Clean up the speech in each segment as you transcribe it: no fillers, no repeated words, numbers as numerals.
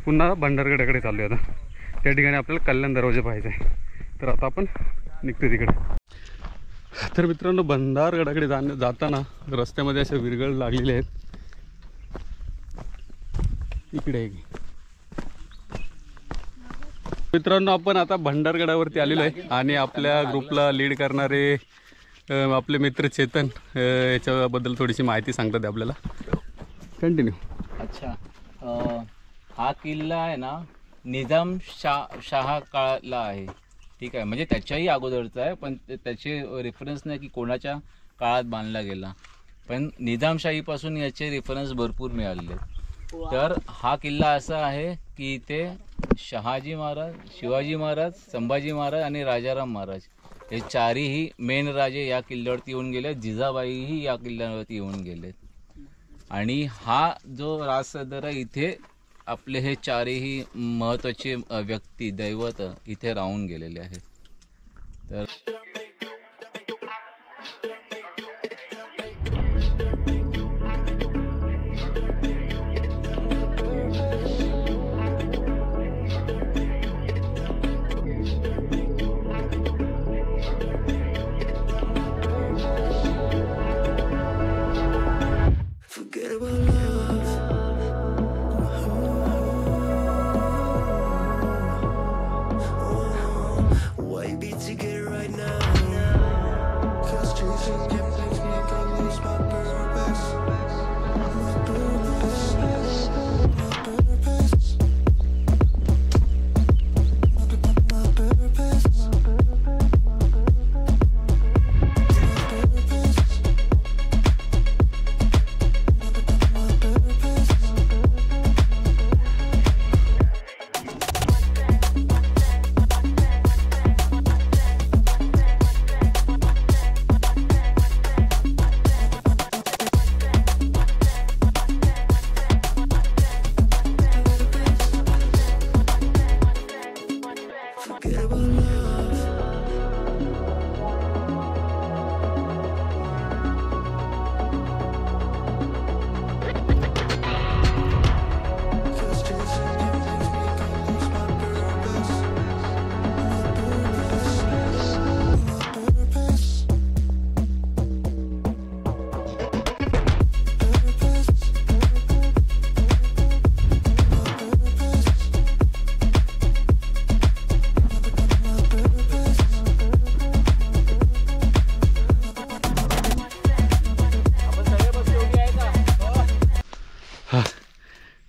पुन्हा भंडारगडाकडे चाललो आहे आता. त्या ठिकाणी आपल्याला कल्याण दरवाजा पाहायचा आहे. तर आता आपण निघतो तिकडे. तर मित्रांनो, भंडारगडाकडे जाताना रस्त्यामध्ये अशा विरगळ लागलेले आहेत. इकडे आहे मित्रांनो, आपण आता भंडारगडावरती आलेलो आहे आणि आपल्या ग्रुपला लीड करणारे आपले मित्र चेतन याच्याबद्दल थोडीशी माहिती सांगतात आपल्याला. कंटिन्यू. अच्छा, हा किल्ला आहे ना निजामशाह काळाला आहे. ठीक आहे, म्हणजे त्याच्याही अगोदरचा आहे, पण त्याचे रेफरन्स नाही की कोणाच्या काळात बांधला गेला, पण निजामशाहीपासून याचे रेफरन्स भरपूर मिळाले. तर हा किल्ला असा आहे की इथे शहाजी महाराज, शिवाजी महाराज, संभाजी महाराज आणि राजाराम महाराज हे चारही मेन राजे या किल्ल्यावरती येऊन गेले. जिजाबाईही या किल्ल्यावरती येऊन गेले. आणि हा जो राजसदर आहे, इथे आपले हे चारही महत्त्वाचे व्यक्ती दैवत इथे राहून गेलेले आहेत. तर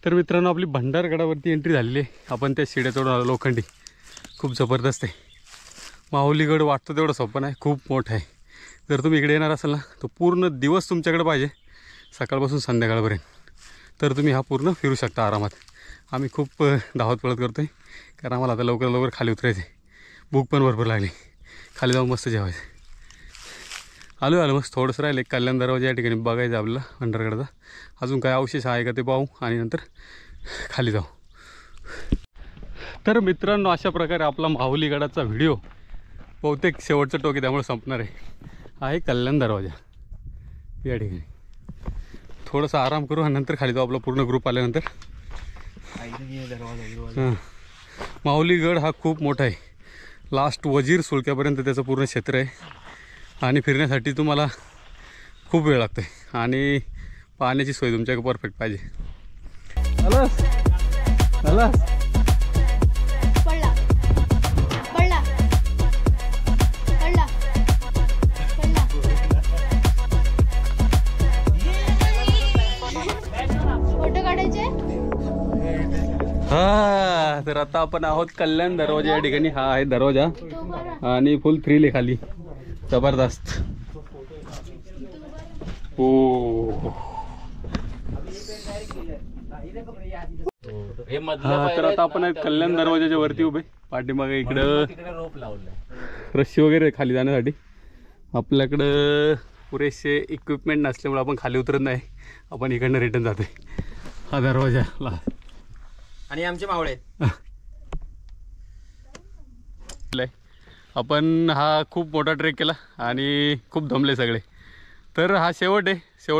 तर मित्रांनो, आपली भंडारगडावरती एंट्री झालेली आहे. आपण त्या शिड्या चढून आलो. लोखंडी खूप जबरदस्त आहे. माहुलीगड वाटतं तेवढं सोपं नाही, खूप मोठं आहे. जर तुम्ही इकडे येणार असाल ना, तर पूर्ण दिवस तुमच्याकडे पाहिजे, सकाळपासून संध्याकाळपर्यंत, तर तुम्ही हा पूर्ण फिरू शकता आरामात. आम्ही खूप धावत पळत करतो आहे, कारण आम्हाला आता लवकर लवकर खाली उतरायचं आहे. भूक पण भरपूर लागली. खाली जाऊन मस्त जेवायचं. आलो मस्त थोडंसं राहिलं. एक कल्याण दरवाजा या ठिकाणी बघायचं आपल्याला भंडारगडाचा. अजून काय अवशेष आहे का ते पाहू आणि नंतर खाली जाऊ. तर मित्रांनो, अशा प्रकारे आपला माहुलीगडाचा व्हिडिओ बहुतेक शेवटचं टोक आहे, त्यामुळे संपणार आहे कल्याण दरवाजा या ठिकाणी. थोडासा आराम करू आणि नंतर खाली जाऊ. आपला पूर्ण ग्रुप आल्यानंतर. माहुलीगड हा खूप मोठा आहे. लास्ट वजीर सुळक्यापर्यंत त्याचं पूर्ण क्षेत्र आहे आणि फिरण्यासाठी तुम्हाला खूप वेळ लागतो आहे आणि पाण्याची सोय तुमच्याकडे परफेक्ट पाहिजे. हा, तर आता आपण आहोत कल्याण दरवाजा या ठिकाणी. हा आहे दरवाजा आणि फुल थ्रिल आहे खाली, जबरदस्त. हो, तर आता आपण कल्याण दरवाजाच्या वरती उभे. पाठीमागे इकडं रोप लावलंय, रस्सी वगैरे खाली जाण्यासाठी. आपल्याकडं पुरेसे इक्विपमेंट नसल्यामुळे आपण खाली उतरत नाही, आपण इकडनं रिटर्न जातोय. हा दरवाजा आणि आमचे मावळे आपण हा खूप मोठा ट्रेक केला आणि खूप दमले सगळे. तर हा शेवट आहे.